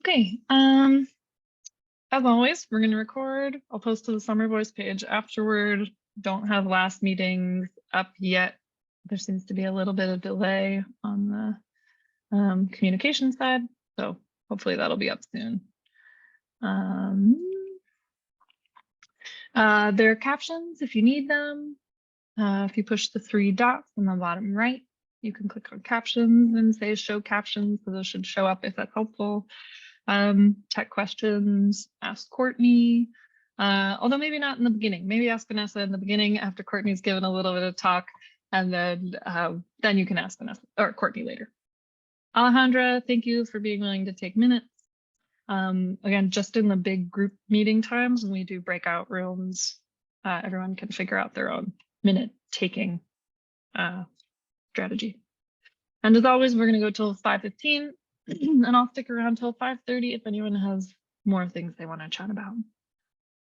Okay, as always, we're going to record. I'll post to the Summer Voice page afterward. Don't have last meetings up yet. There seems to be a little bit of delay on the communication side, so hopefully that'll be up soon. There are captions if you need them. If you push the 3 dots on the bottom right, you can click on captions and say show captions, so those should show up if that's helpful. Tech questions, ask Courtney, although maybe not in the beginning. Maybe ask Vanessa in the beginning after Courtney's given a little bit of talk, and then you can ask Vanessa or Courtney later. Alejandra, thank you for being willing to take minutes. Again, just in the big group meeting times when we do breakout rooms, everyone can figure out their own minute taking strategy. And as always, we're going to go till 5:15. And I'll stick around till 5:30 if anyone has more things they want to chat about.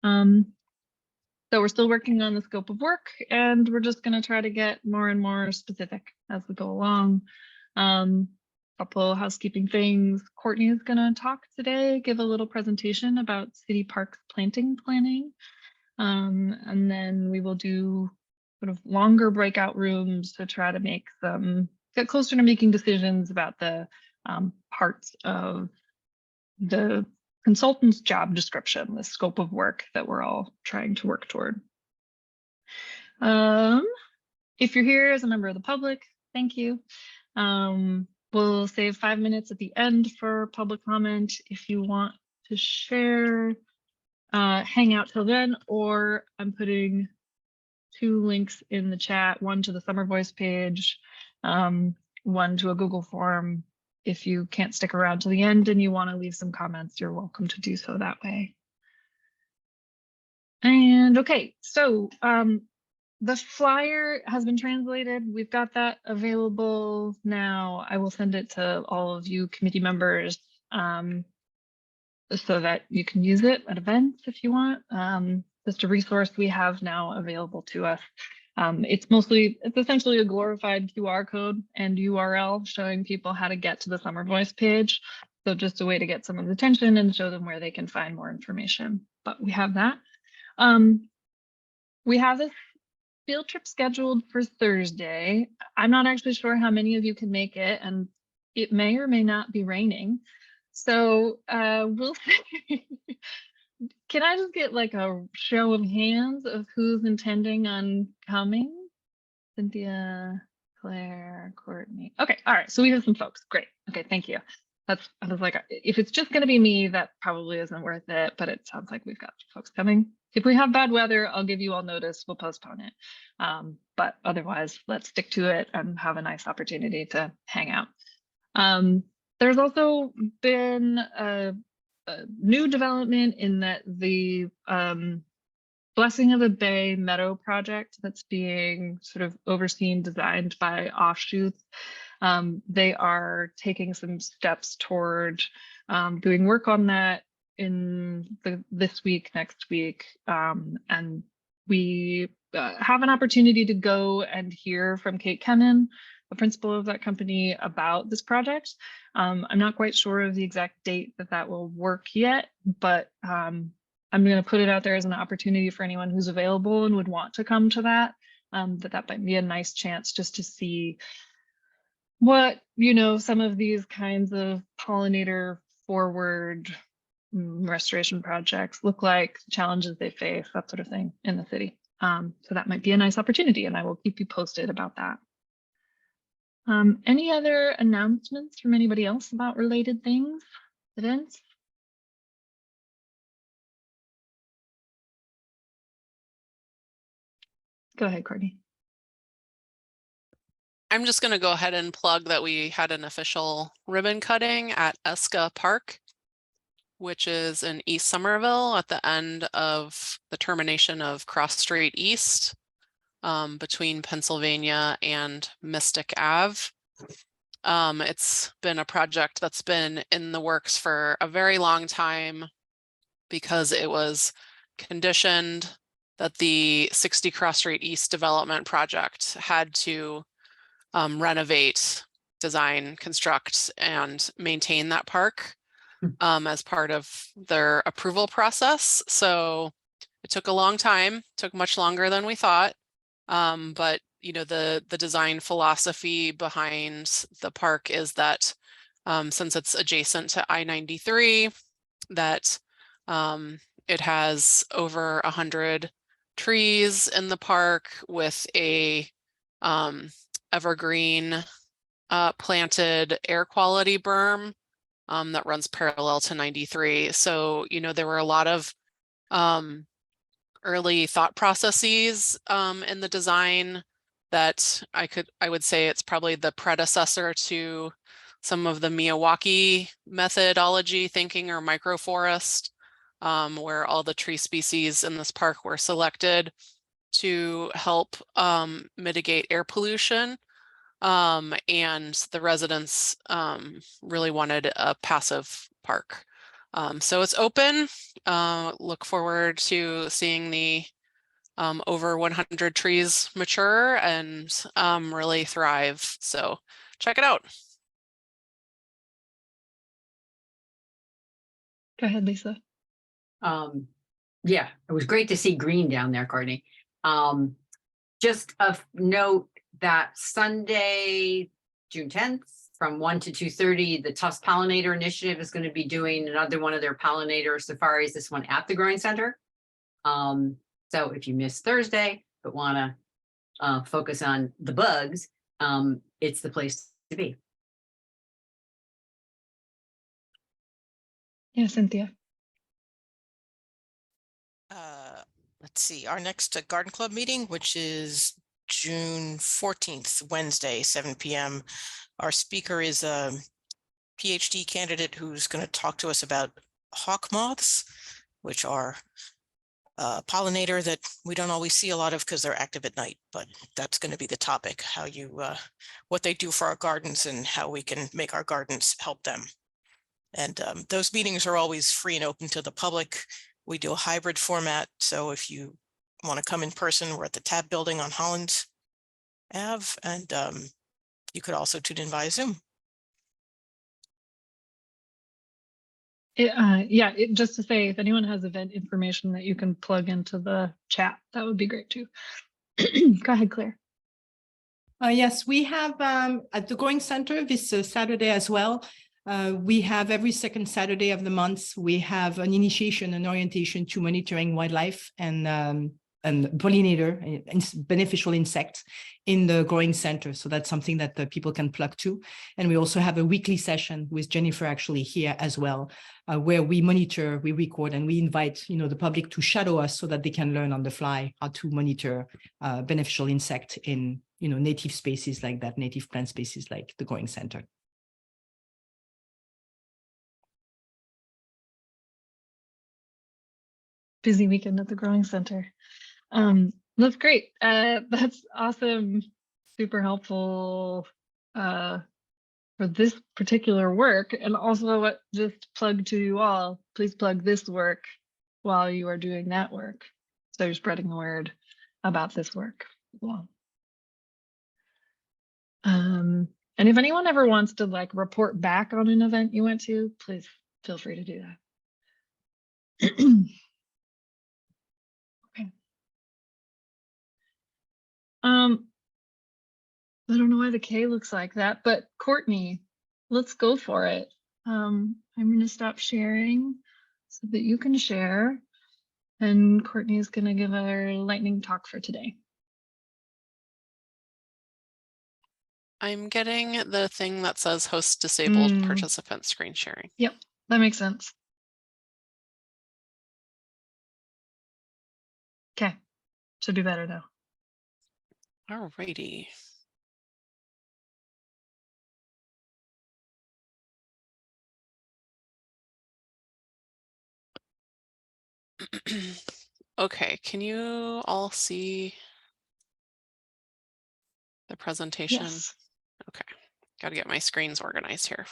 So we're still working on the scope of work, and we're just going to try to get more and more specific as we go along. Couple housekeeping things. Courtney is going to talk today, give a little presentation about city parks planting planning. And then we will do sort of longer breakout rooms to try to make them get closer to making decisions about the parts of the consultant's job description, the scope of work that we're all trying to work toward. If you're here as a member of the public, thank you. We'll save 5 minutes at the end for public comment. If you want to share, hang out till then, or I'm putting 2 links in the chat, one to the Summer Voice page, one to a Google form. If you can't stick around to the end and you want to leave some comments, you're welcome to do so that way. And okay, so the flyer has been translated. We've got that available now. I will send it to all of you committee members so that you can use it at events if you want. Just a resource we have now available to us. It's essentially a glorified QR code and URL showing people how to get to the Summer Voice page. So just a way to get someone's attention and show them where they can find more information. But we have that. We have this field trip scheduled for Thursday. I'm not actually sure how many of you can make it, and it may or may not be raining. So we'll see. Can I just get like a show of hands of who's intending on coming? Cynthia, Claire, Courtney. Okay, all right, so we have some folks. Great. Okay, thank you. I was like, if it's just gonna be me, that probably isn't worth it, but it sounds like we've got folks coming. If we have bad weather, I'll give you all notice, we'll postpone it. But otherwise, let's stick to it and have a nice opportunity to hang out. There's also been a new development in that the Blessing of the Bay Meadow project that's being sort of overseen, designed by Offshoots. They are taking some steps toward doing work on that in this week, next week. And we have an opportunity to go and hear from Kate Kennan, the principal of that company, about this project. I'm not quite sure of the exact date that will work yet, but I'm going to put it out there as an opportunity for anyone who's available and would want to come to that, that might be a nice chance just to see what, some of these kinds of pollinator forward restoration projects look like, challenges they face, that sort of thing in the city. So that might be a nice opportunity, and I will keep you posted about that. Any other announcements from anybody else about related things, events? Go ahead, Courtney. I'm just going to go ahead and plug that we had an official ribbon cutting at Eska Park, which is in East Somerville at the end of the termination of Cross Street East, between Pennsylvania and Mystic Ave. It's been a project that's been in the works for a very long time because it was conditioned that the 60 Cross Street East development project had to renovate, design, construct, and maintain that park. as part of their approval process. So it took a long time, took much longer than we thought. But you know, the design philosophy behind the park is that since it's adjacent to I-93, that it has over 100 trees in the park with a evergreen planted air quality berm that runs parallel to 93. So, you know, there were a lot of early thought processes in the design that I would say it's probably the predecessor to some of the Miyawaki methodology thinking or microforest, where all the tree species in this park were selected to help mitigate air pollution. And the residents really wanted a passive park. So it's open. Look forward to seeing the over 100 trees mature and really thrive. So check it out. Go ahead, Lisa. Yeah, it was great to see green down there, Courtney. Just a note that Sunday, June 10th, from 1 to 2:30, the Tufts Pollinator Initiative is going to be doing another one of their pollinator safaris, this one at the Growing Center. So if you missed Thursday, but want to focus on the bugs, it's the place to be. Yeah, Cynthia. Let's see, our next garden club meeting, which is June 14th, Wednesday, 7 p.m. Our speaker is a PhD candidate who's going to talk to us about hawk moths, which are a pollinator that we don't always see a lot of because they're active at night, but that's going to be the topic, how you, what they do for our gardens and how we can make our gardens help them. And those meetings are always free and open to the public. We do a hybrid format, so if you want to come in person, we're at the Tab Building on Holland Ave, and you could also tune in via Zoom. Just to say, if anyone has event information that you can plug into the chat, that would be great too. Go ahead, Claire. Yes, we have at the Growing Center this Saturday as well. We have every second Saturday of the month, we have an initiation and orientation to monitoring wildlife and pollinator and beneficial insects in the Growing Center. So that's something that the people can plug to. And we also have a weekly session with Jennifer actually here as well, where we monitor, we record, and we invite the public to shadow us so that they can learn on the fly how to monitor beneficial insect in native spaces like that, native plant spaces like the Growing Center. Busy weekend at the Growing Center. That's great. That's awesome. Super helpful for this particular work. And also just plug to you all, please plug this work while you are doing that work. So you're spreading the word about this work as well. And if anyone ever wants to report back on an event you went to, please feel free to do that. Okay. I don't know why the K looks like that, but Courtney, let's go for it. I'm going to stop sharing so that you can share. And Courtney is going to give our lightning talk for today. I'm getting the thing that says host disabled participant screen sharing. Yep, that makes sense. Okay, should be better now. Alrighty. Okay, can you all see the presentation? Yes. Okay, got to get my screens organized here.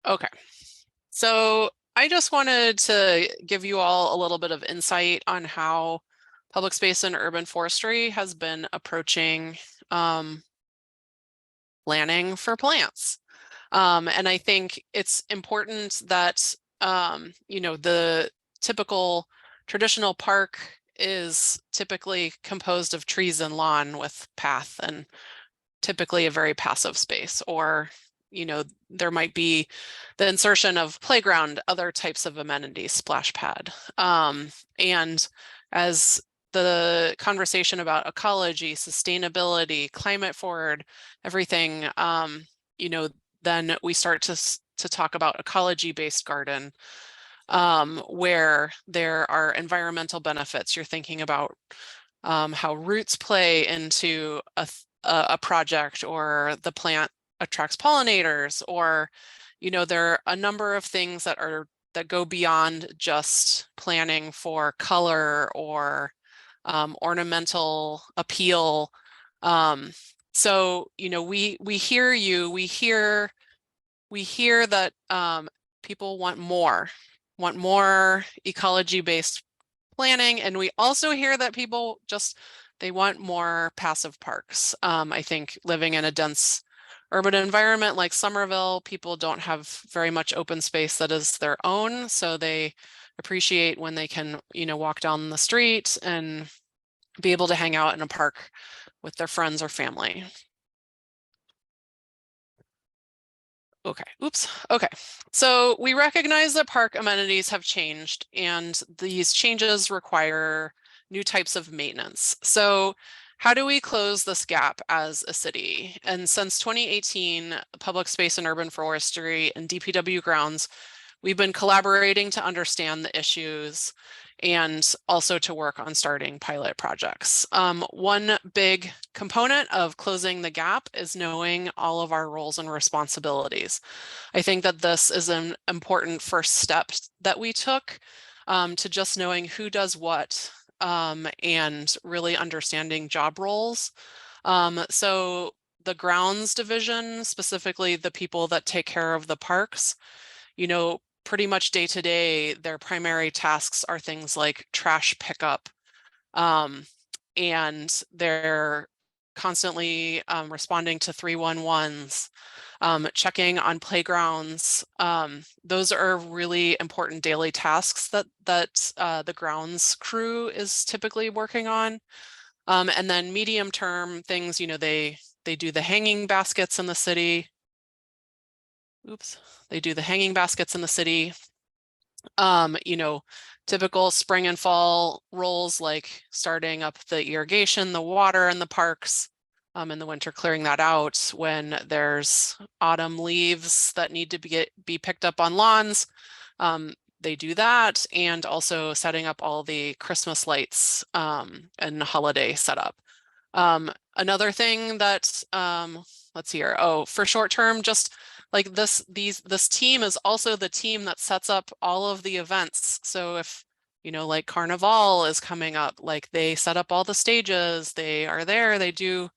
Okay, so I just wanted to give you all a little bit of insight on how public space and urban forestry has been approaching planning for plants. And I think it's important that, you know, the typical traditional park is typically composed of trees and lawn with path and typically a very passive space, or, you know, there might be the insertion of playground, other types of amenities, splash pad. And as the conversation about ecology, sustainability, climate forward, everything, you know, then we start to talk about ecology-based garden, where there are environmental benefits. You're thinking about how roots play into a project, or the plant attracts pollinators, or, you know, there are a number of things that go beyond just planning for color or ornamental appeal. So, you know, we hear you, we hear that people want more ecology-based planning, and we also hear that people they want more passive parks. I think living in a dense urban environment like Somerville, people don't have very much open space that is their own, so they appreciate when they can, you know, walk down the street and be able to hang out in a park with their friends or family. Okay, oops. Okay, so we recognize that park amenities have changed, and these changes require new types of maintenance. So how do we close this gap as a city? And since 2018, Public Space and Urban Forestry and DPW grounds, we've been collaborating to understand the issues and also to work on starting pilot projects. One big component of closing the gap is knowing all of our roles and responsibilities. I think that this is an important first step that we took, to just knowing who does what, and really understanding job roles. So the grounds division, specifically the people that take care of the parks, you know, pretty much day to day, their primary tasks are things like trash pickup, and they're constantly responding to 311s, checking on playgrounds. Those are really important daily tasks that the grounds crew is typically working on. And then medium term things, you know, they do the hanging baskets in the city. Oops, they do the hanging baskets in the city. You know, typical spring and fall roles like starting up the irrigation, the water in the parks, in the winter clearing that out when there's autumn leaves that need to be picked up on lawns. They do that, and also setting up all the Christmas lights and holiday setup. Another thing that, let's see here, oh, for short term, just like this team is also the team that sets up all of the events. So if, you know, like Carnival is coming up, like they set up all the stages, they are there, they do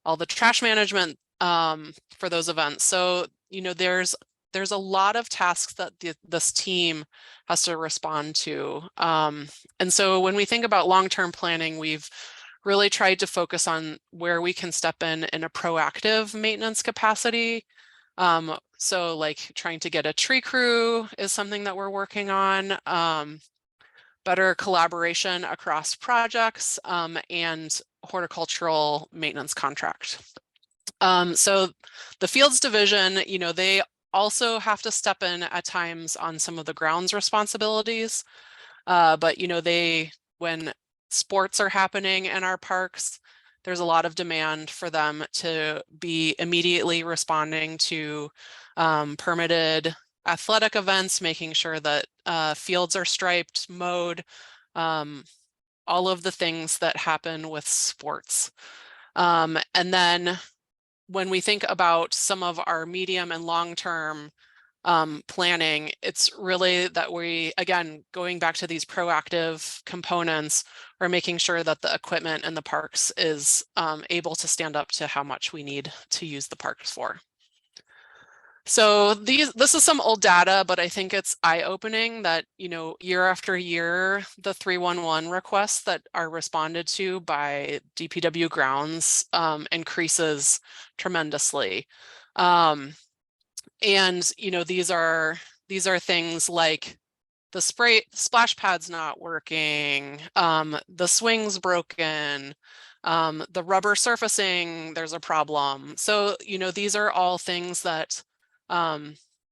all the trash management for those events. So, you know, there's a lot of tasks that this team has to respond to. And so when we think about long-term planning, we've really tried to focus on where we can step in a proactive maintenance capacity. So like trying to get a tree crew is something that we're working on, better collaboration across projects, and horticultural maintenance contract. So the fields division, you know, they also have to step in at times on some of the grounds responsibilities. But, you know, when sports are happening in our parks, there's a lot of demand for them to be immediately responding to permitted athletic events, making sure that fields are striped, mowed, all of the things that happen with sports. And then when we think about some of our medium and long-term planning, it's really that we, again, going back to these proactive components, are making sure that the equipment in the parks is able to stand up to how much we need to use the parks for. So this is some old data, but I think it's eye-opening that, you know, year after year, the 311 requests that are responded to by DPW grounds increases tremendously. And, you know, these are things like the splash pad's not working, the swing's broken, the rubber surfacing, there's a problem. So, you know, these are all things that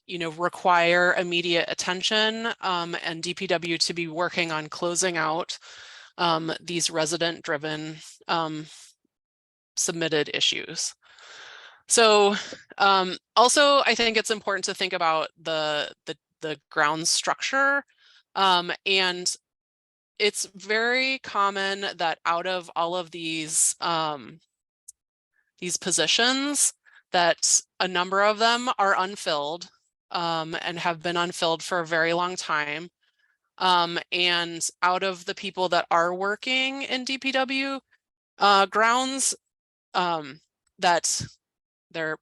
you know, require immediate attention and DPW to be working on closing out these resident-driven submitted issues. So also, I think it's important to think about the ground structure, and it's very common that out of all of these positions, that a number of them are unfilled and have been unfilled for a very long time. And out of the people that are working in DPW grounds, that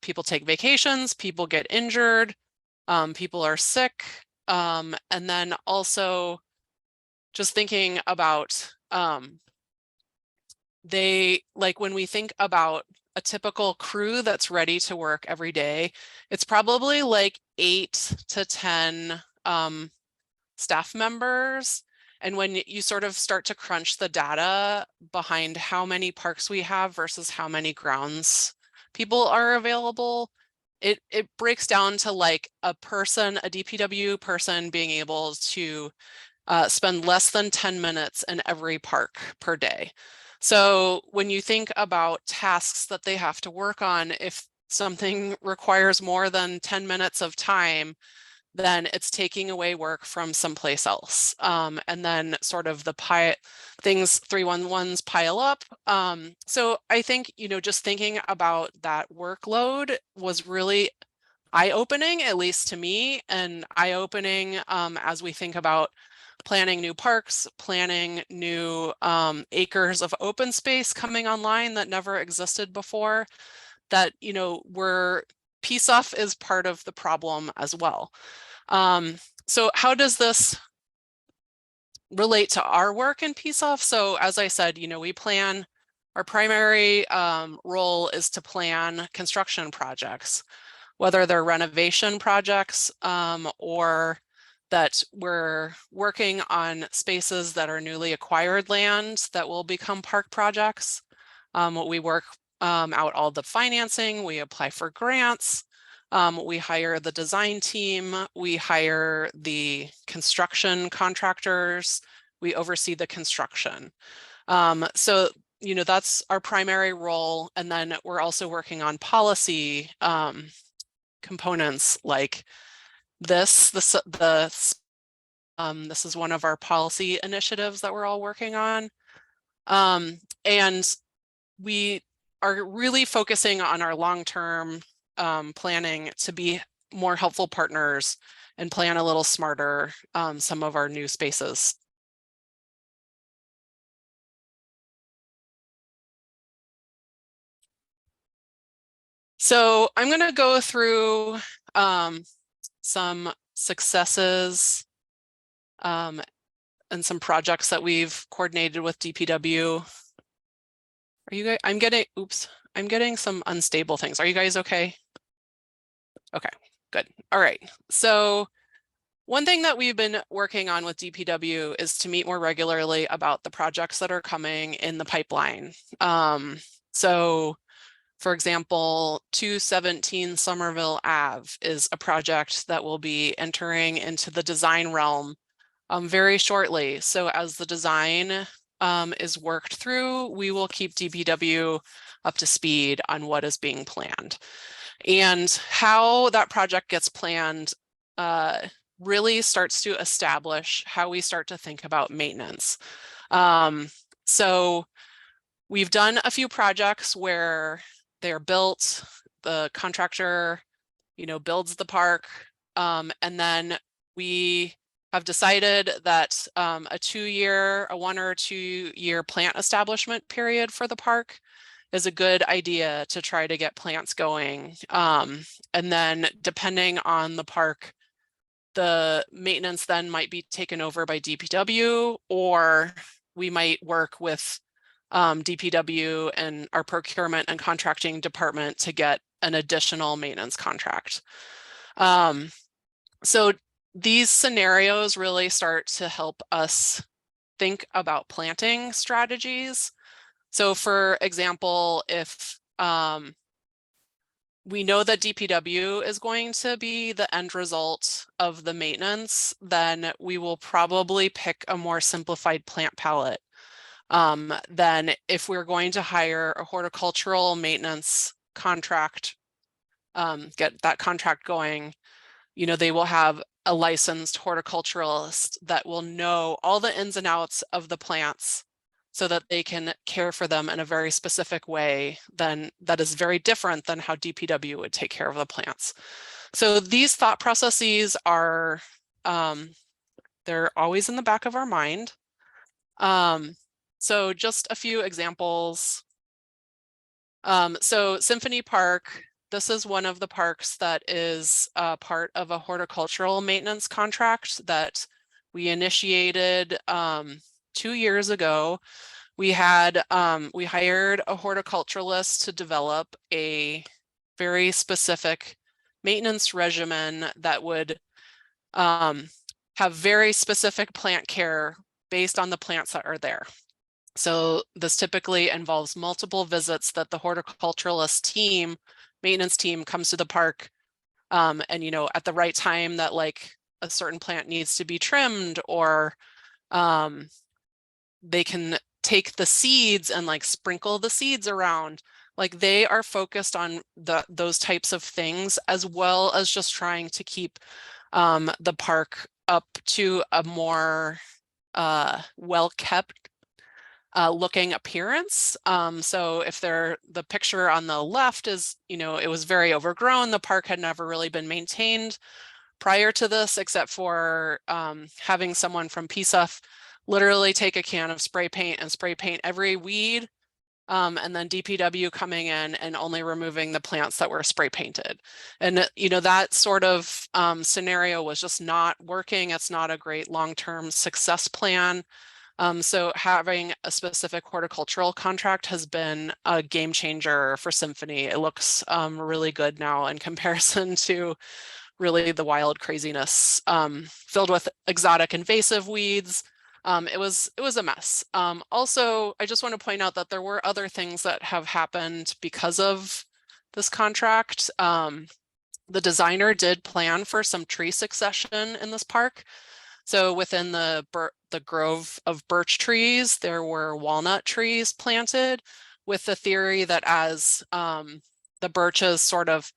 people take vacations, people get injured, people are sick, and then also just thinking about when we think about a typical crew that's ready to work every day, it's probably like 8 to 10 staff members. And when you sort of start to crunch the data behind how many parks we have versus how many grounds people are available, it breaks down to like a DPW person being able to spend less than 10 minutes in every park per day. So when you think about tasks that they have to work on, if something requires more than 10 minutes of time, then it's taking away work from someplace else. And then sort of the 311s pile up. So I think, you know, just thinking about that workload was really eye-opening, at least to me, and eye-opening as we think about planning new parks, planning new acres of open space coming online that never existed before, that, you know, peace off is part of the problem as well. So how does this relate to our work in peace off? So as I said, you know, our primary role is to plan construction projects, whether they're renovation projects or that we're working on spaces that are newly acquired land that will become park projects. We work out all the financing, we apply for grants, we hire the design team, we hire the construction contractors, we oversee the construction. So, you know, that's our primary role. And then we're also working on policy components like this is one of our policy initiatives that we're all working on. And we are really focusing on our long-term planning to be more helpful partners and plan a little smarter some of our new spaces. So I'm going to go through some successes and some projects that we've coordinated with DPW. Are you guys, I'm getting some unstable things. Are you guys okay? Okay, good. All right. So one thing that we've been working on with DPW is to meet more regularly about the projects that are coming in the pipeline. So for example, 217 Somerville Ave is a project that will be entering into the design realm very shortly. So as the design is worked through, we will keep DPW up to speed on what is being planned. And how that project gets planned really starts to establish how we start to think about maintenance. So we've done a few projects where they're built, the contractor, you know, builds the park, and then we have decided that a 1 or 2 year plant establishment period for the park is a good idea to try to get plants going. And then depending on the park, the maintenance then might be taken over by DPW, or we might work with DPW and our procurement and contracting department to get an additional maintenance contract. So these scenarios really start to help us think about planting strategies. So for example, if we know that DPW is going to be the end result of the maintenance, then we will probably pick a more simplified plant palette. Then if we're going to hire a horticultural maintenance contract, get that contract going, you know, they will have a licensed horticulturalist that will know all the ins and outs of the plants so that they can care for them in a very specific way that is very different than how DPW would take care of the plants. So these thought processes are, they're always in the back of our mind. So just a few examples. So Symphony Park, this is one of the parks that is part of a horticultural maintenance contract that we initiated 2 years ago. We hired a horticulturalist to develop a very specific maintenance regimen that would have very specific plant care based on the plants that are there. So this typically involves multiple visits that the horticulturalist team, maintenance team, comes to the park, and you know, at the right time that like a certain plant needs to be trimmed, or they can take the seeds and like sprinkle the seeds around. Like they are focused on those types of things, as well as just trying to keep the park up to a more well-kept looking appearance. So if the picture on the left is, you know, it was very overgrown, the park had never really been maintained prior to this, except for having someone from PSUF literally take a can of spray paint and spray paint every weed, and then DPW coming in and only removing the plants that were spray painted. And you know, that sort of scenario was just not working. It's not a great long-term success plan. So having a specific horticultural contract has been a game changer for Symphony. It looks really good now in comparison to really the wild craziness filled with exotic invasive weeds. It was a mess. Also, I just want to point out that there were other things that have happened because of this contract. The designer did plan for some tree succession in this park. So within the grove of birch trees, there were walnut trees planted, with the theory that as the birches sort of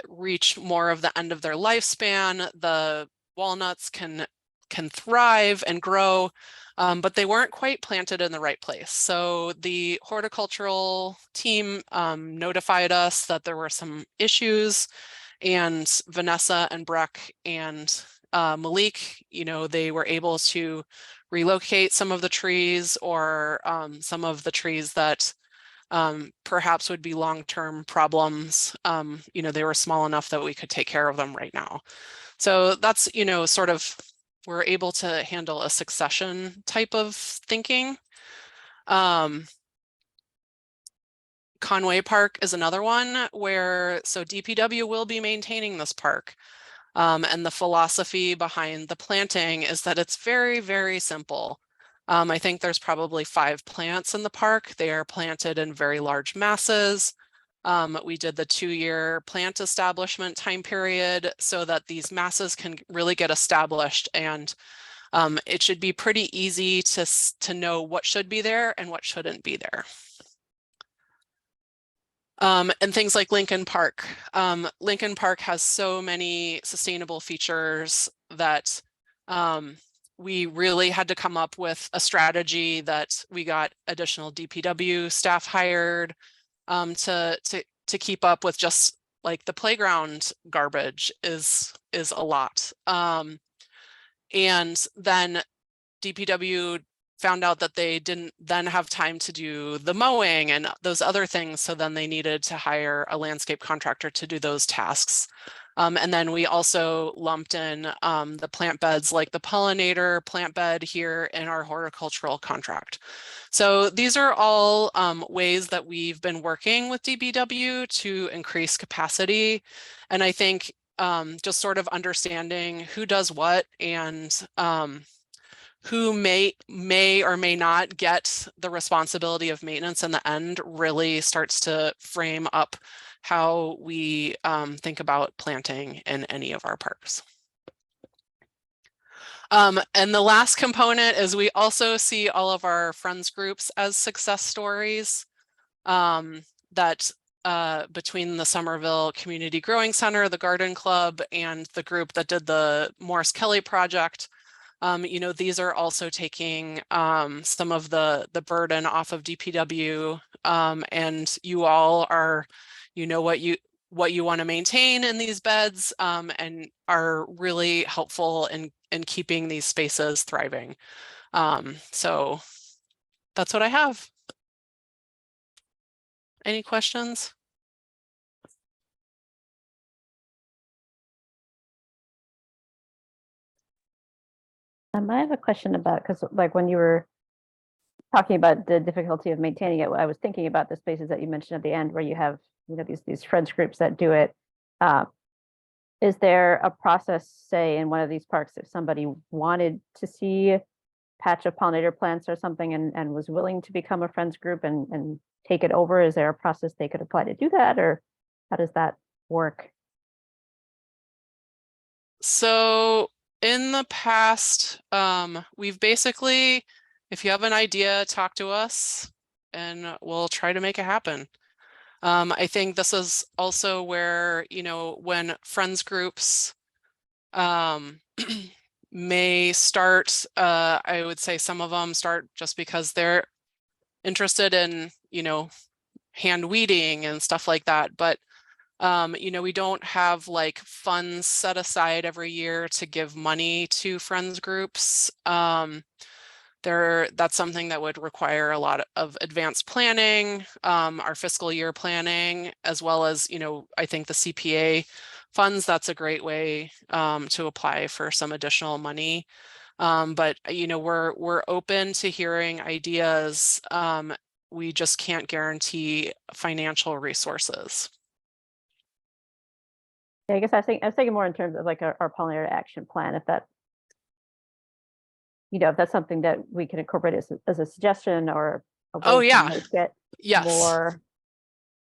reach more of the end of their lifespan, the walnuts can thrive and grow, but they weren't quite planted in the right place. So the horticultural team notified us that there were some issues, and Vanessa and Breck and Malik, you know, they were able to relocate some of the trees, or some of the trees that perhaps would be long-term problems. You know, they were small enough that we could take care of them right now. So that's, you know, sort of, we're able to handle a succession type of thinking. Conway Park is another one where, so DPW will be maintaining this park. And the philosophy behind the planting is that it's very, very simple. I think there's probably 5 plants in the park. They are planted in very large masses. We did the 2-year plant establishment time period so that these masses can really get established, and it should be pretty easy to know what should be there and what shouldn't be there. And things like Lincoln Park. Lincoln Park has so many sustainable features that we really had to come up with a strategy that we got additional DPW staff hired to keep up with. Just like the playground garbage is a lot. And then DPW found out that they didn't then have time to do the mowing and those other things. So then they needed to hire a landscape contractor to do those tasks. And then we also lumped in the plant beds, like the pollinator plant bed here in our horticultural contract. So these are all ways that we've been working with DBW to increase capacity. And I think just sort of understanding who does what and who may or may not get the responsibility of maintenance in the end really starts to frame up how we think about planting in any of our parks. And the last component is we also see all of our friends groups as success stories that between the Somerville Community Growing Center, the Garden Club, and the group that did the Morris Kelly project. You know, these are also taking some of the burden off of DPW, and you all are, you know, what you want to maintain in these beds, and are really helpful in keeping these spaces thriving. So that's what I have. Any questions? I have a question about, because like when you were talking about the difficulty of maintaining it, I was thinking about the spaces that you mentioned at the end where you have, you know, these friends groups that do it. Is there a process, say, in one of these parks, if somebody wanted to see a patch of pollinator plants or something and was willing to become a friends group and take it over? Is there a process they could apply to do that, or how does that work? So in the past, we've basically, if you have an idea, talk to us and we'll try to make it happen. I think this is also where, you know, when friends groups may start, I would say some of them start just because they're interested in, you know, hand weeding and stuff like that. But you know, we don't have like funds set aside every year to give money to friends groups. That's something that would require a lot of advanced planning, our fiscal year planning, as well as, you know, I think the CPA funds, that's a great way to apply for some additional money. But, you know, we're open to hearing ideas. We just can't guarantee financial resources. Yeah, I guess I was thinking more in terms of like our pollinator action plan, if that, you know, if that's something that we can incorporate as a suggestion or a way Oh, to yeah. make it Yes. more,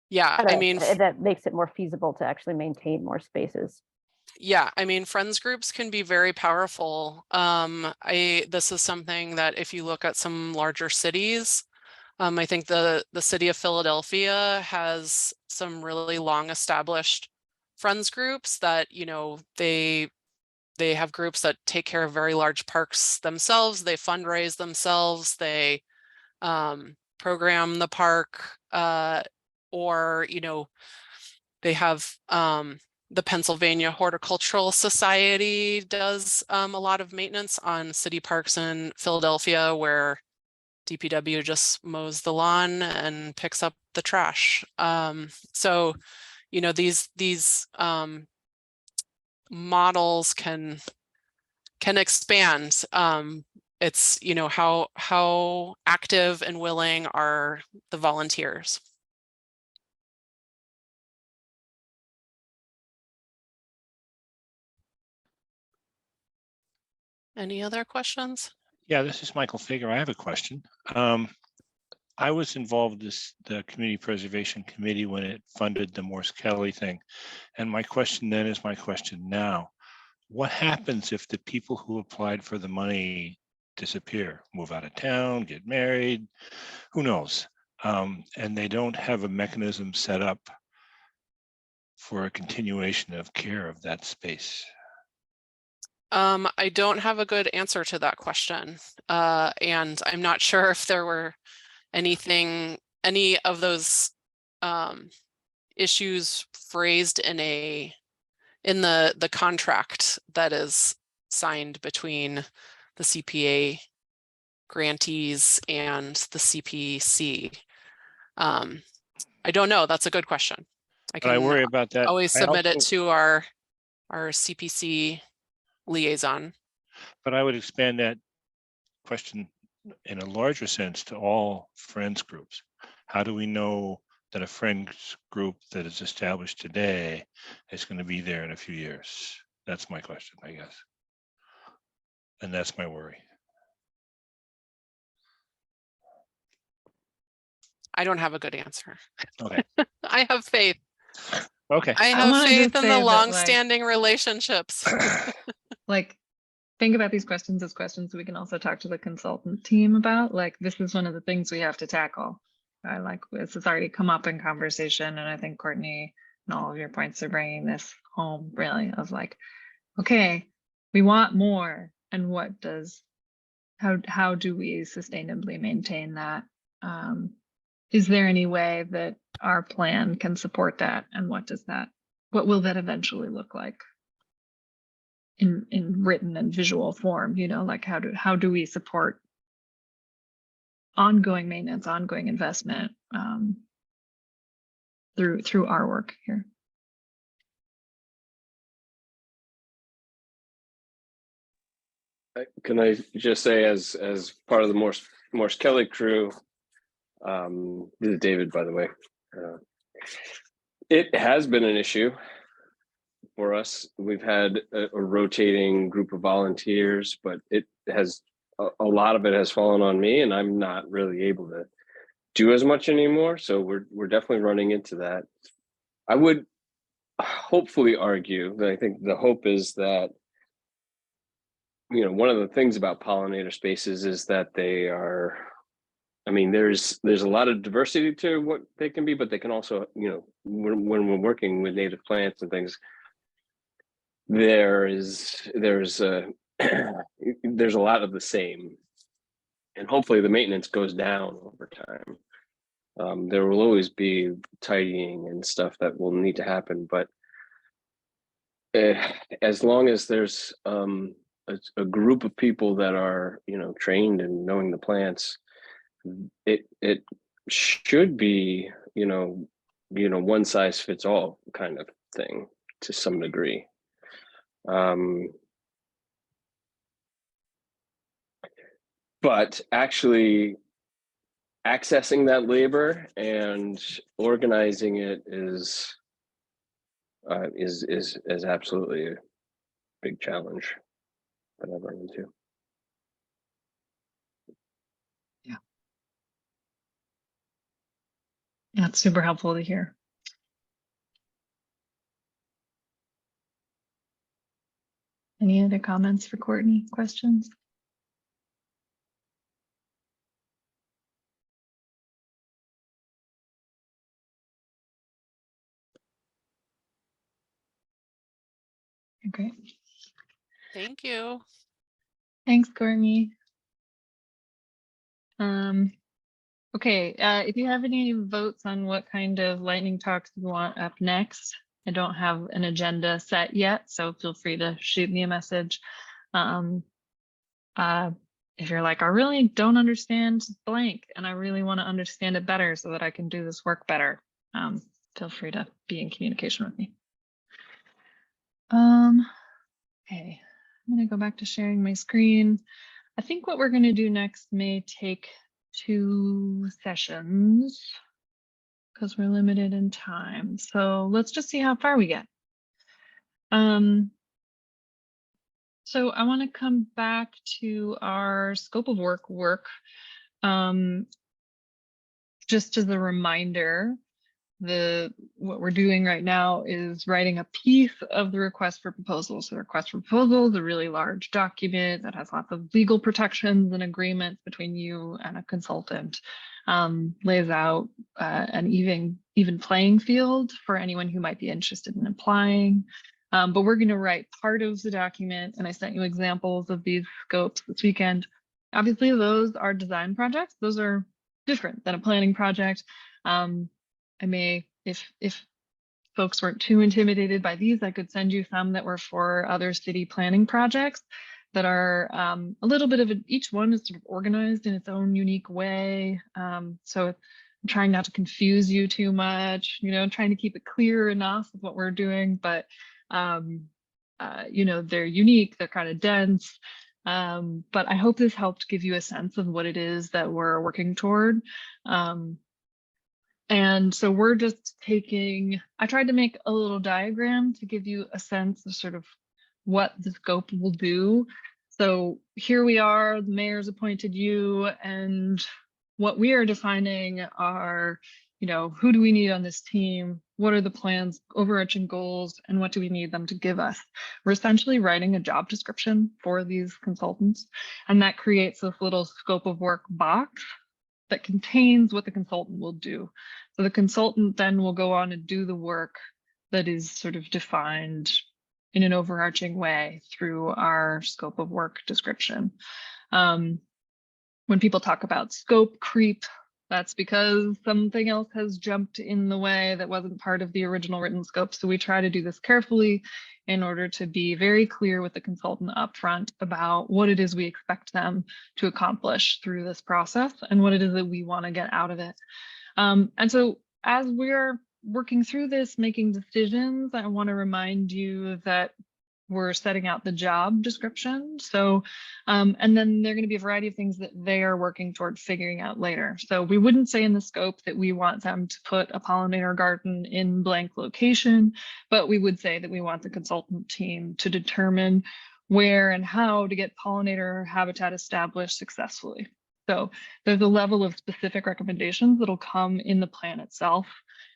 Yeah, I don't I know, mean, that makes it more feasible to actually maintain more spaces. yeah, I mean, friends groups can be very powerful. This is something that if you look at some larger cities, I think the city of Philadelphia has some really long established friends groups that, you know, they have groups that take care of very large parks themselves. They fundraise themselves. They program the park, or, you know, they have the Pennsylvania Horticultural Society does a lot of maintenance on city parks in Philadelphia, where DPW just mows the lawn and picks up the trash. So, you know, these models can expand. It's, you know, how active and willing are the volunteers. Any other questions? Yeah, this is Michael Fager. I have a question. I was involved in the Community Preservation Committee when it funded the Morse Kelly thing. And my question then is my question now. What happens if the people who applied for the money disappear, move out of town, get married, who knows? And they don't have a mechanism set up for a continuation of care of that space? I don't have a good answer to that question. And I'm not sure if there were any of those issues phrased in the contract that is signed between the CPA grantees and the CPC? I don't know. That's a good question. I But I can worry about that. always I submit it also- to our CPC liaison. But I would expand that question in a larger sense to all friends groups. How do we know that a friends group that is established today is going to be there in a few years? That's my question, I guess. And that's my worry. I don't have a good answer. Okay. I have faith. Okay. I have wanna faith just in say the that, like- long-standing relationships. Like, think about these questions as questions we can also talk to the consultant team about. Like, this is one of the things we have to tackle. I like this has already come up in conversation, and I think Courtney and all of your points are bringing this home really of like, okay, we want more, and what does, how do we sustainably maintain that? Is there any way that our plan can support that, and what will that eventually look like in written and visual form? You know, like how do we support ongoing maintenance, ongoing investment through our work here? Can I just say, as part of the Morse Kelly crew, this is David, by the way. It has been an issue for us. We've had a rotating group of volunteers, but it has a lot of it has fallen on me, and I'm not really able to do as much anymore. So we're definitely running into that. I would hopefully argue that I think the hope is that, you know, one of the things about pollinator spaces is that they are, I mean, there's a lot of diversity to what they can be, but they can also, you know, when we're working with native plants and things, there's a there's a lot of the same, and hopefully the maintenance goes down over time. There will always be tidying and stuff that will need to happen, but as long as there's a group of people that are, you know, trained in knowing the plants, it should be, you know, one size fits all kind of thing to some degree. But actually accessing that labor and organizing it is absolutely a big challenge that I've run into. That's super helpful to hear. Any other comments for Courtney? Questions? Okay. Thank you. Thanks, Courtney. Okay, if you have any votes on what kind of lightning talks you want up next, I don't have an agenda set yet, so feel free to shoot me a message. If you're like, I really don't understand blank, and I really want to understand it better so that I can do this work better, feel free to be in communication with me. Okay, I'm gonna go back to sharing my screen. I think what we're gonna do next may take 2 sessions because we're limited in time. So let's just see how far we get. So I want to come back to our scope of work. Just as a reminder, what we're doing right now is writing a piece of the request for proposal. So the request for proposal is a really large document that has lots of legal protections and agreements between you and a consultant, lays out an even playing field for anyone who might be interested in applying. But we're going to write part of the document, and I sent you examples of these scopes this weekend. Obviously, those are design projects. Those are different than a planning project. I may, if folks weren't too intimidated by these, I could send you some that were for other city planning projects. that are a little bit of each one is sort of organized in its own unique way. So I'm trying not to confuse you too much, you know, trying to keep it clear enough of what we're doing, but you know, they're unique, they're kind of dense. But I hope this helped give you a sense of what it is that we're working toward. And so we're just taking, I tried to make a little diagram to give you a sense of sort of what the scope will do. So here we are, the mayor's appointed you, and what we are defining are, you know, who do we need on this team? What are the plans, overarching goals, and what do we need them to give us? We're essentially writing a job description for these consultants, and that creates this little scope of work box that contains what the consultant will do. So the consultant then will go on and do the work that is sort of defined in an overarching way through our scope of work description. When people talk about scope creep, that's because something else has jumped in the way that wasn't part of the original written scope. So we try to do this carefully in order to be very clear with the consultant upfront about what it is we expect them to accomplish through this process and what it is that we want to get out of it. And so as we're working through this, making decisions, I want to remind you that we're setting out the job description. So, and then there are going to be a variety of things that they are working toward figuring out later. So we wouldn't say in the scope that we want them to put a pollinator garden in blank location, but we would say that we want the consultant team to determine where and how to get pollinator habitat established successfully. So there's a level of specific recommendations that'll come in the plan itself.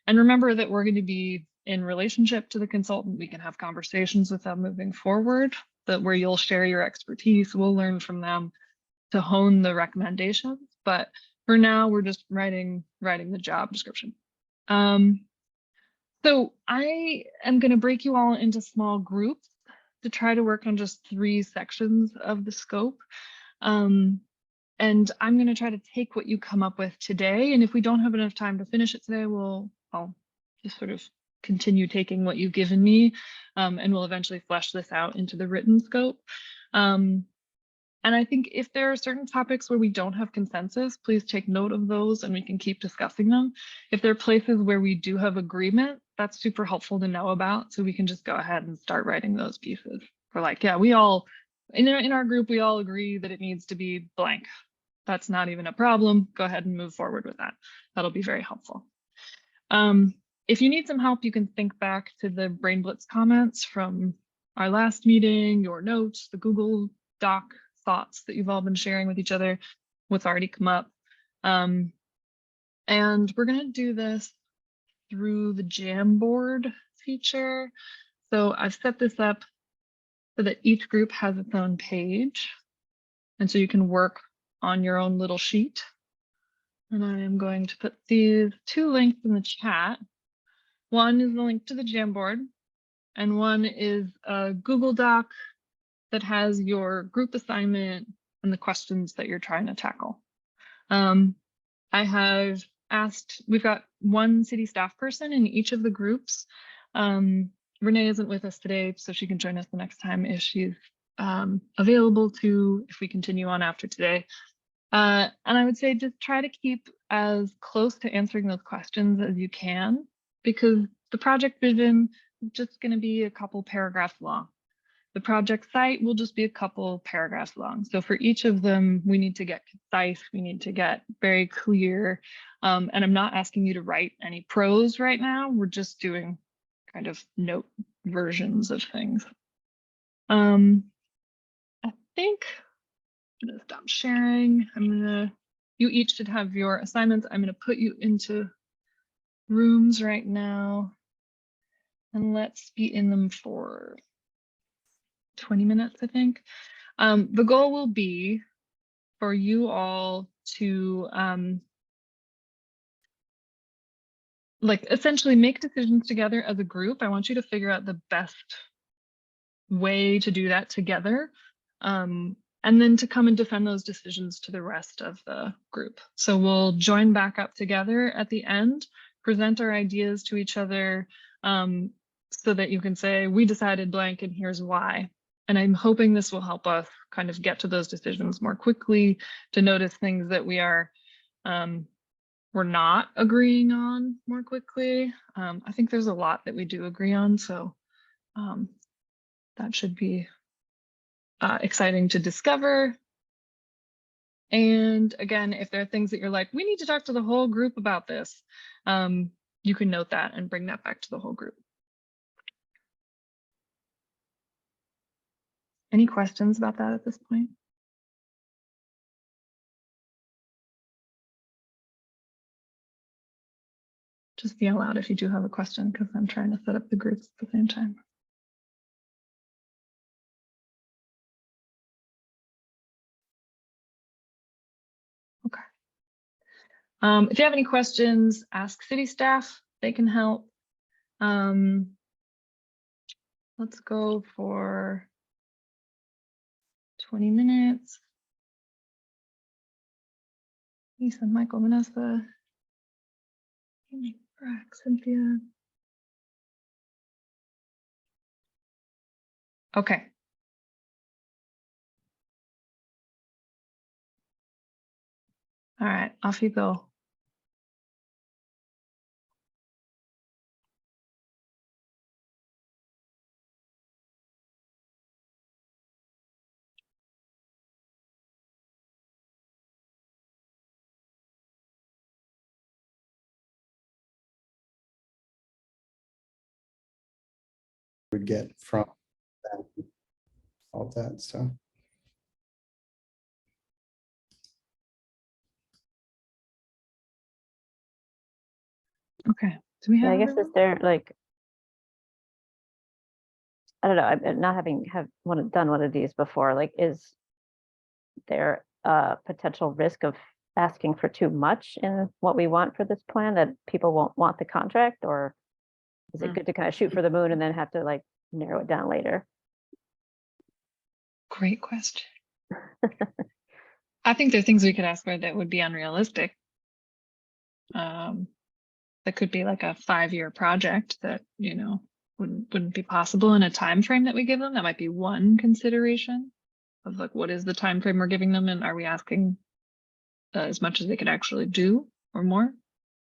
And remember that we're going to be in relationship to the consultant. We can have conversations with them moving forward, that where you'll share your expertise, we'll learn from them to hone the recommendations. But for now, we're just writing the job description. So I am going to break you all into small groups to try to work on just 3 sections of the scope. And I'm going to try to take what you come up with today. And if we don't have enough time to finish it today, I'll just sort of continue taking what you've given me, and we'll eventually flesh this out into the written scope. And I think if there are certain topics where we don't have consensus, please take note of those and we can keep discussing them. If there are places where we do have agreement, that's super helpful to know about, so we can just go ahead and start writing those pieces. We're like, yeah, we all, in our group, we all agree that it needs to be blank. That's not even a problem. Go ahead and move forward with that. That'll be very helpful. If you need some help, you can think back to the Brain Blitz comments from our last meeting, your notes, the Google Doc thoughts that you've all been sharing with each other, what's already come up. And we're going to do this through the Jamboard feature. So I've set this up so that each group has its own page. And so you can work on your own little sheet. And I am going to put these 2 links in the chat. One is the link to the Jamboard, and one is a Google Doc that has your group assignment and the questions that you're trying to tackle. I have asked, we've got 1 city staff person in each of the groups. Renee isn't with us today, so she can join us the next time if she's available to, if we continue on after today. And I would say just try to keep as close to answering those questions as you can, because the project vision is just going to be a couple paragraphs long. The project site will just be a couple paragraphs long. So for each of them, we need to get concise, we need to get very clear. And I'm not asking you to write any prose right now. We're just doing kind of note versions of things. I think I'm gonna stop sharing. You each should have your assignments. I'm gonna put you into rooms right now, and let's be in them for 20 minutes, I think. The goal will be for you all to like essentially make decisions together as a group. I want you to figure out the best way to do that together. And then to come and defend those decisions to the rest of the group. So we'll join back up together at the end, present our ideas to each other, so that you can say, we decided blank and here's why. And I'm hoping this will help us kind of get to those decisions more quickly, to notice things that we're not agreeing on more quickly. I think there's a lot that we do agree on, so that should be exciting to discover. And again, if there are things that you're like, we need to talk to the whole group about this, you can note that and bring that back to the whole group. Any questions about that at this point? Just yell out if you do have a question, because I'm trying to set up the groups at the same time. Okay. If you have any questions, ask city staff. They can help. Let's go for 20 minutes. Lisa, Michael, Vanessa, Amy, Brack, Cynthia. Okay. All right, off you go. Would get from that, all that, so. Okay. Do we Yeah, have I guess everyone? is there like, I don't know, I'm not having done one of these before, like, is there a potential risk of asking for too much in what we want for this plan, that people won't want the contract, or is it good to kind of shoot for the moon and then have to like narrow it down later? Great question. I think there are things we could ask for that would be unrealistic. That could be like a 5-year project that, you know, wouldn't be possible in a time frame that we give them. That might be one consideration of like, what is the time frame we're giving them, and are we asking as much as they could actually do or more?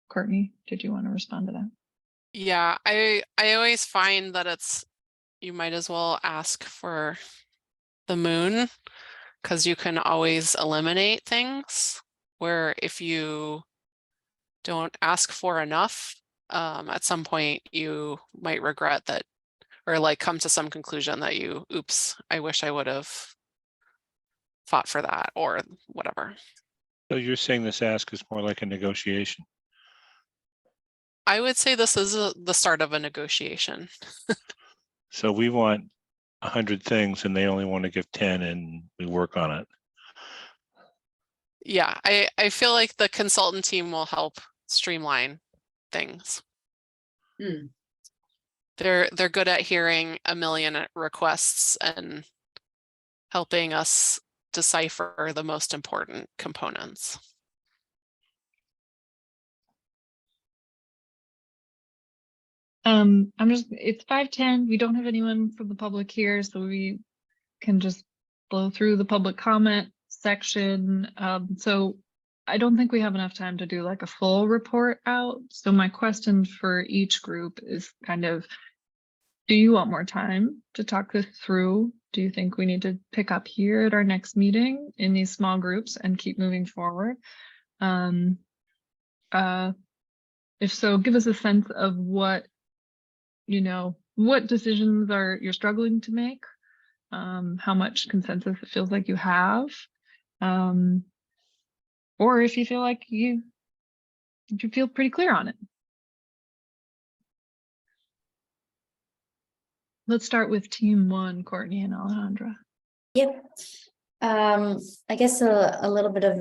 Courtney, did you want to respond to that? Yeah, I always find that you might as well ask for the moon, because you can always eliminate things, where if you don't ask for enough, at some point you might regret that, or like come to some conclusion that oops, I wish I would have fought for that or whatever. So you're saying this ask is more like a negotiation? I would say this is the start of a negotiation. So we want 100 things and they only want to give 10 and we work on it. Yeah, I feel like the consultant team will help streamline things. Hmm. They're good at hearing a million requests and helping us decipher the most important components. It's 5:10. We don't have anyone from the public here, so we can just blow through the public comment section. So I don't think we have enough time to do like a full report out. So my question for each group is kind of, do you want more time to talk this through? Do you think we need to pick up here at our next meeting in these small groups and keep moving forward? If so, give us a sense of what, you know, what decisions you're struggling to make, how much consensus it feels like you have, or if you feel like you feel pretty clear on it. Let's start with team 1, Courtney and Alejandra. Yep. I guess a little bit of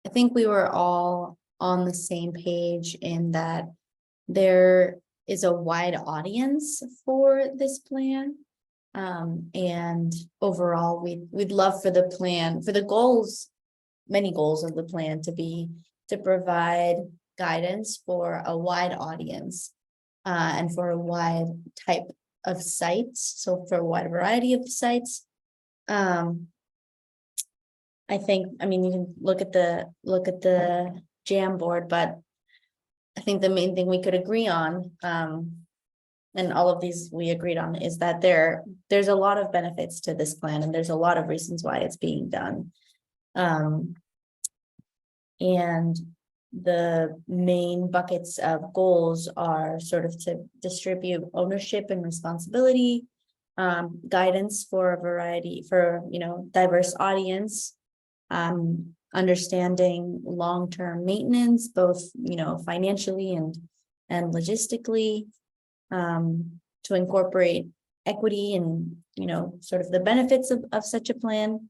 I think we were all on the same page in that there is a wide audience for this plan. And overall, we'd love for the plan, for the goals, many goals of the plan to provide guidance for a wide audience, and for a wide type sites, so for a wide variety of sites. I think, I mean, you can look at the jam board, but I think the main thing we could agree on, and all of these we agreed on, is that there's a lot of benefits to this plan, and there's a lot of reasons why it's being done. And the main buckets of goals are sort of to distribute ownership and responsibility, guidance for a variety, for, diverse audience, understanding long-term maintenance, both, financially and logistically, to incorporate equity and, sort of the benefits of such a plan,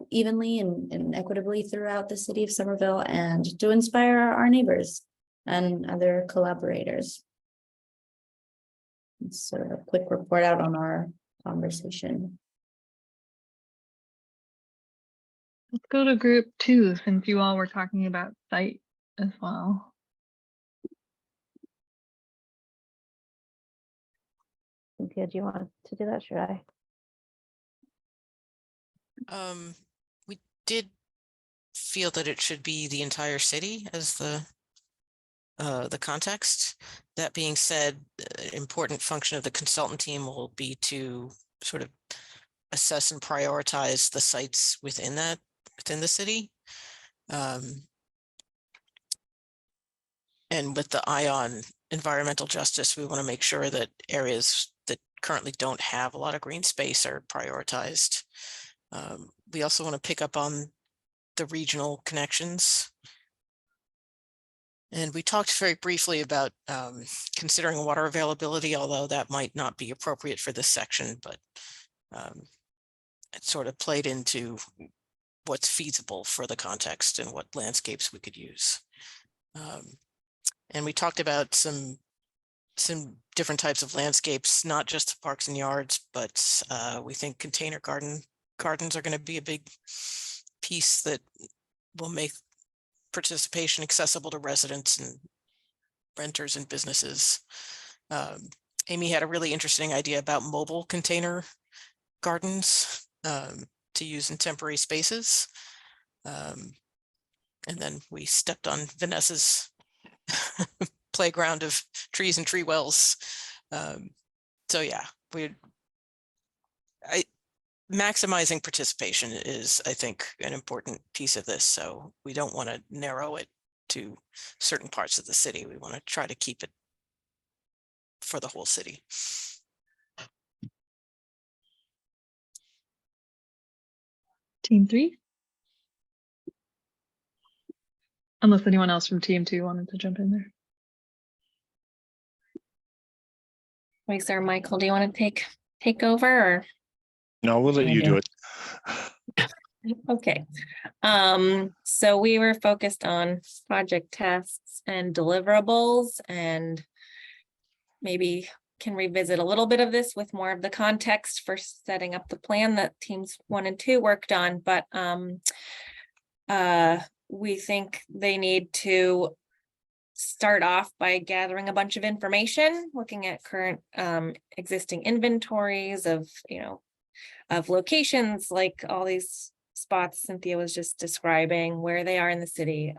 evenly and equitably throughout the city of Somerville, and to inspire our neighbors and other collaborators. It's sort of a quick report out on our conversation. Let's go to group 2, since you all were talking about site as well. Cynthia, do you want to do that? Should I? We did feel that it should be the entire city as the context. That being said, an important function of the consultant team will be to sort of assess and prioritize the sites within the city. And with the eye on environmental justice, we want to make sure that areas that currently don't have a lot of green space are prioritized. We also want to pick up on the regional connections. And we talked very briefly about considering water availability, although that might not be appropriate for this section, but it sort of played into what's feasible for the context and what landscapes we could use. And we talked about some different types of landscapes, not just parks and yards, but we think container gardens are going to be a big piece that will make participation accessible to residents and renters and businesses. Amy had a really interesting idea about mobile container gardens to use in temporary spaces. And then we stepped on Vanessa's playground of trees and tree wells. So yeah, maximizing participation is, I think, an important piece of this. So we don't want to narrow it to certain parts of the city. We want to try to keep it for the whole city. Team 3? Unless anyone else from team 2 wanted to jump in there. Wait, sir, Michael, do you want to take over, or? No, we'll let you do it. Okay. So we were focused on project tasks and deliverables, and maybe can revisit a little bit of this with more of the context for setting up the plan that teams 1 and 2 worked on. But we think they need to start off by gathering a bunch of information, looking at current existing inventories of, of locations, like all these spots Cynthia was just describing, where they are in the city,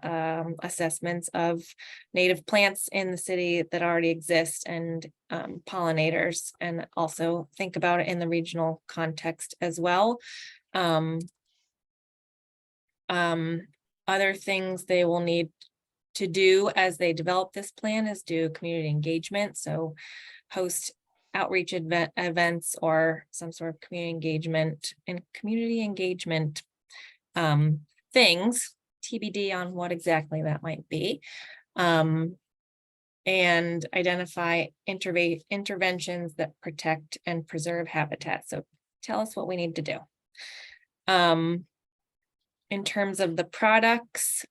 assessments of native plants in the city that already exist, and pollinators, and also think about it in the regional context as well. Other things they will need to do as they develop this plan is do community engagement. So host outreach events or some sort of community engagement things, TBD on what exactly that might be. And identify interventions that protect and preserve habitat. So tell us what we need to do. In terms of the products,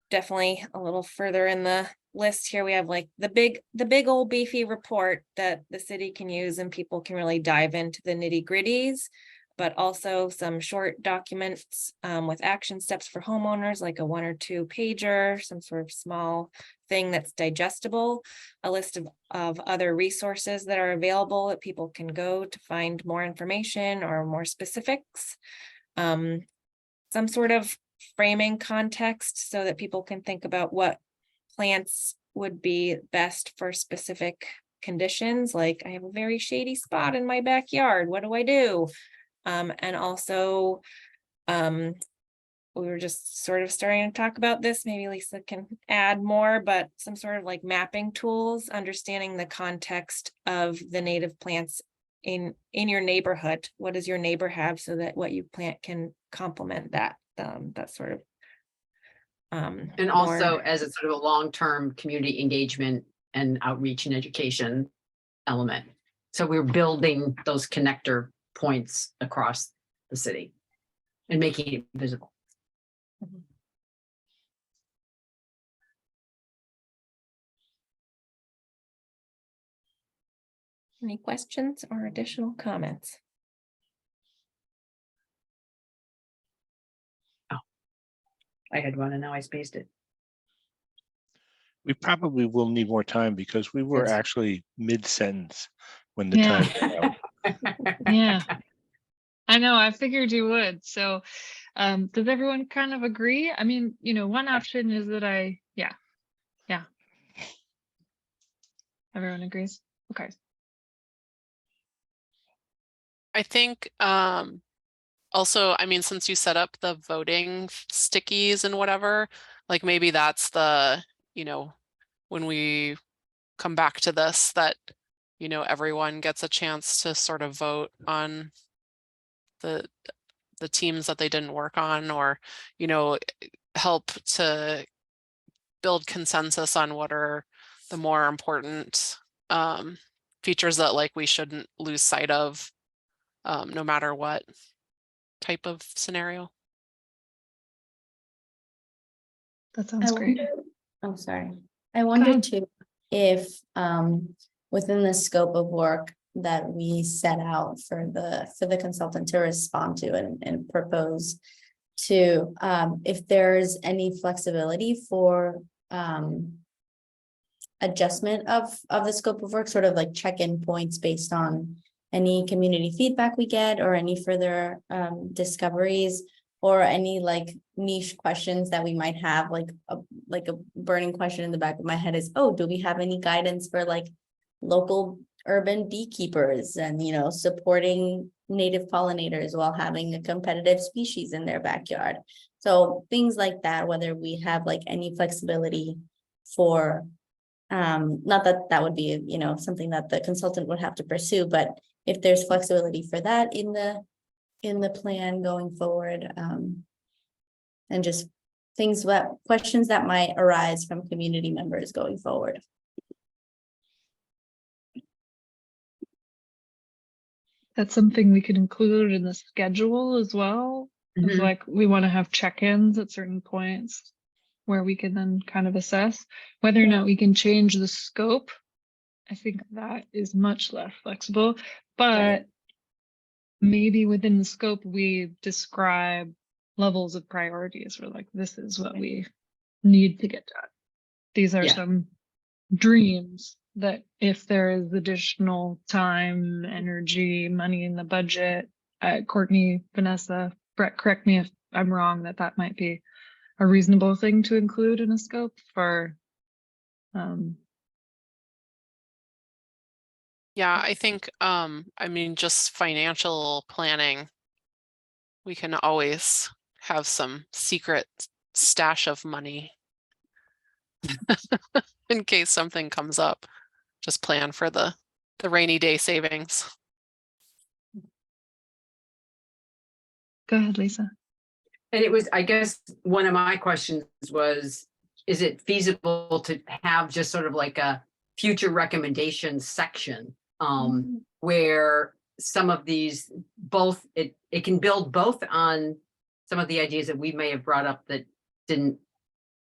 definitely a little further in the list here, we have like the big old beefy report that the city can use and people can really dive into the nitty gritties. but also some short documents with action steps for homeowners, like a 1 or 2 pager, some sort of small thing that's digestible, a list of other resources that are available that people can go to find more information or more specifics. Some sort of framing context so that people can think about what plants would be best for specific conditions. Like, I have a very shady spot in my backyard. What do I do? And also, we were just sort of starting to talk about this. Maybe Lisa can add more, but some sort of like mapping tools, understanding the context of the native plants in your neighborhood. What does your neighbor have, so that what you plant can complement that, that sort of. And also as a sort of a long-term community engagement and outreach and education element. So we're building those connector points across the city and making it visible. Any questions or additional comments? I had one and now I spaced it. We probably will need more time because we were Yes. actually mid-sentence when the Yeah. time ran out. Yeah. I know, I figured you would. So, does everyone kind of agree? I mean, one option is that yeah. Everyone agrees? Okay. I think also, I mean, since you set up the voting stickies and whatever, like maybe that's the, when we come back to this, that, everyone gets a chance to sort of vote on the teams that they didn't work on, or, help to build consensus on what are the more important features that like we shouldn't lose sight of, no matter what type of scenario. That sounds great. I'm sorry. I wondered too if within the scope of work that we set out for the consultant to respond to and propose to, if there's any flexibility for adjustment of the scope of work, sort of like check-in points based on any community feedback we get, or any further discoveries, or any like niche questions that we might have. Like a burning question in the back of my head is, oh, do we have any guidance for like local urban beekeepers and, supporting native pollinators while having a competitive species in their backyard? So things like that, whether we have like any flexibility for, not that would be, something that the consultant would have to pursue, but if there's flexibility for that in the plan going forward, and just questions that might arise from community members going forward. That's something we could include in the schedule as well. It's Mhm. like we want to have check-ins at certain points where we can then kind of assess whether or not we can change the scope. I think that is much less flexible, but maybe within the scope we describe levels of priorities. We're like, this is what we need to get done. These are Yeah. some dreams that if there is additional time, energy, money in the budget, Courtney, Vanessa, Brett, correct me if I'm wrong, that might be a reasonable thing to include in a scope for. Yeah, I think, I mean, just financial planning, we can always have some secret stash of money in case something comes up. Just plan for the rainy day savings. Go ahead, Lisa. And it was, I guess, one of my questions was, is it feasible to have just sort of like a future recommendations section, where some of these it can build both on some of the ideas that we may have brought up that didn't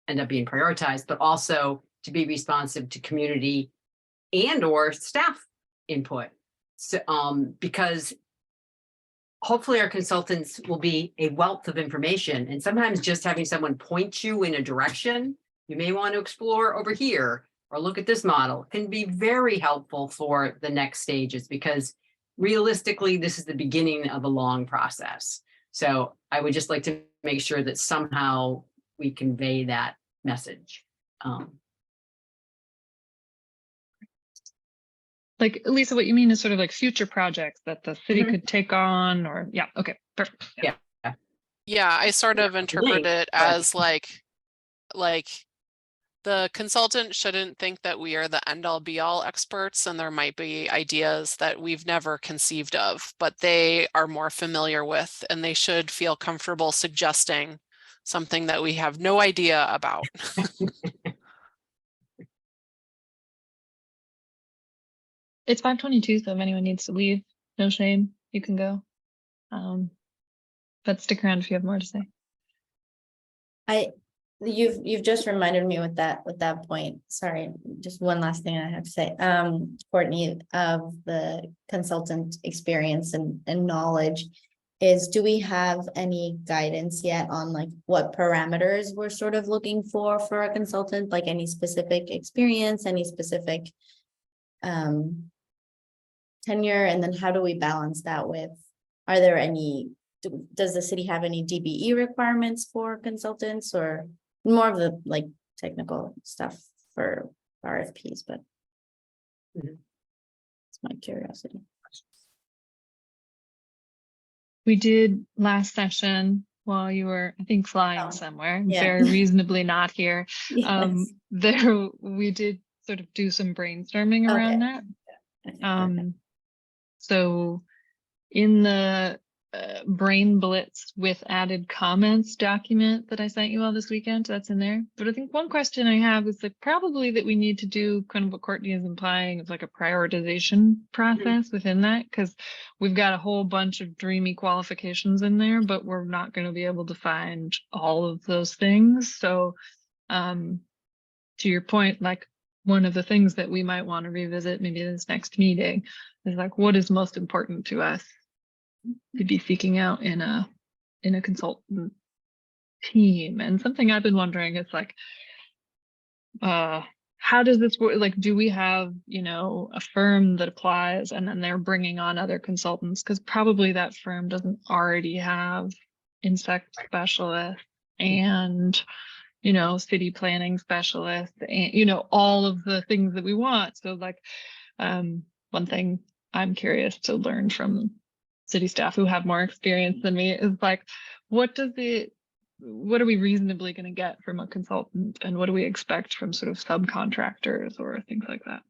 end up being prioritized, but also to be responsive to community and or staff input. So, because hopefully our consultants will be a wealth of information, and sometimes just having someone point you in a direction you may want to explore over here or look at this model can be very helpful for the next stages, because realistically, this is the beginning of a long process. So I would just like to make sure that somehow we convey that message. Like, Lisa, what you mean is sort of like future projects that the city Mhm. could take on, or, yeah, okay, perfect. Yeah. Yeah, I sort of interpret it but- as like the consultant shouldn't think that we are the end all be all experts, and there might be ideas that we've never conceived of, but they are more familiar with, and they should feel comfortable suggesting something that we have no idea about. It's 5:22, so if anyone needs to leave, no shame, you can go. But stick around if you have more to say. You've just reminded me with that point. Sorry, just one last thing I have to say. Courtney, of the consultant experience and knowledge, is do we have any guidance yet on like what parameters we're sort of looking for a consultant, like any specific experience, any specific tenure, and then how do we balance that with, are there any, does the city have any DBE requirements for consultants, or more of the like technical stuff for RFPs, but it's my curiosity. We did last session while you were, I think, flying Oh, somewhere, yeah. very reasonably not here. Yes. There, we did sort of do some brainstorming around that. Okay, perfect. So in the brain blitz with added comments document that I sent you all this weekend, that's in there. But I think one question I have is like probably that we need to do kind of what Courtney is implying of like a prioritization process within that, because we've got a whole bunch of dreamy qualifications in there, but we're not going to be able to find all of those things. So to your point, like one of the things that we might want to revisit maybe this next meeting is like, what is most important to us to be seeking out in a consultant team? And something I've been wondering is like, how does this work? Like, do we have, a firm that applies and then they're bringing on other consultants? Because probably that firm doesn't already have insect specialists and city planning specialists and all of the things that we want. So like one thing I'm curious to learn from city staff who have more experience than me is like, what are we reasonably going to get from a consultant, and what do we expect from sort of subcontractors or things like that?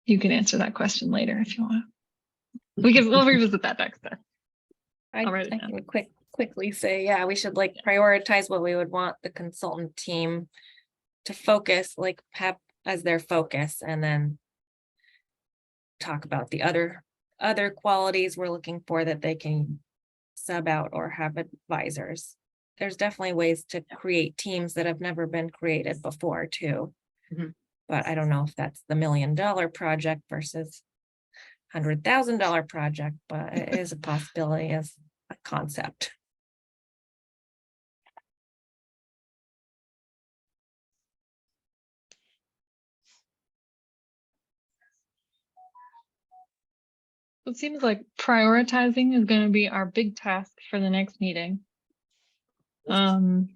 You can answer that question later if you want. We'll revisit that next time. I'll write it I down. can quickly say, yeah, we should like prioritize what we would want the consultant team to focus, like PEP as their focus, and then talk about the other qualities we're looking for that they can sub out or have advisors. There's definitely ways to create teams that have never been created before too. Mhm. But I don't know if that's the $1 million project versus $100,000 project, but it is a possibility as a concept. It seems like prioritizing is going to be our big task for the next meeting. And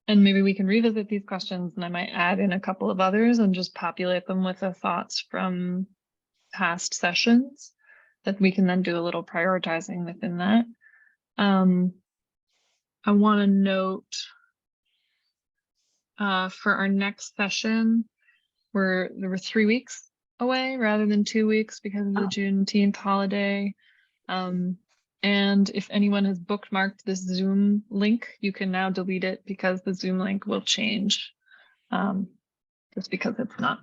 maybe we can revisit these questions, and I might add in a couple of others and just populate them with the thoughts from past sessions that we can then do a little prioritizing within that. I want to note for our next session, there were 3 weeks away rather than 2 weeks because of the Juneteenth holiday. And if anyone has bookmarked this Zoom link, you can now delete it because the Zoom link will change. Just because it's not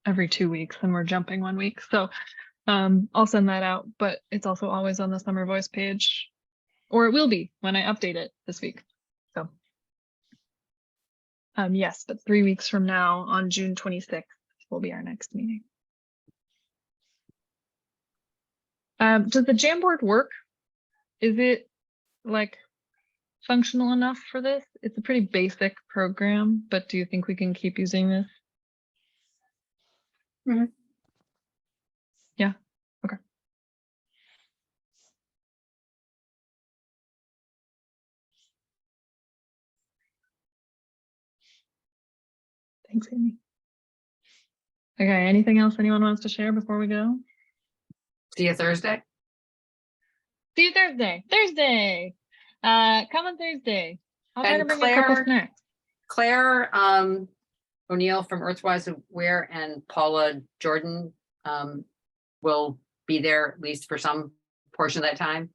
every 2 weeks and we're jumping 1 week. So I'll send that out, but it's also always on the Summer Voice page, or it will be when I update it this week. So yes, but 3 weeks from now on June 26th, will be our next meeting. Does the Jamboard work? Is it like functional enough for this? It's a pretty basic program, but do you think we can keep using this? Mhm. Yeah, okay. Thanks, Amy. Okay, anything else anyone wants to share before we go? See you Thursday. See you Thursday. Thursday. Come on Thursday. I'll try to And bring a couple Claire- snacks. Claire O'Neill from Earthwise Aware and Paula Jordan will be there at least for some portion of that time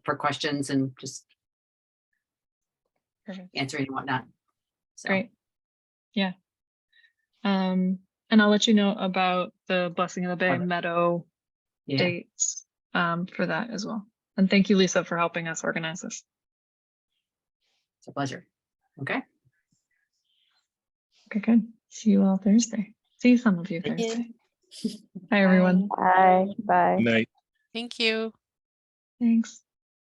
for questions and just Perfect. answering and whatnot. So, Great. Yeah. And I'll let you know about the Blessing of the Bay Okay. Meadow yeah, dates for that as well. And thank you, Lisa, for helping us organize this. it's a pleasure. Okay. Okay, good. See you all Thursday. See some of you Thank you. Thursday. Bye, everyone. Bye, bye. Night. Thank you. Thanks.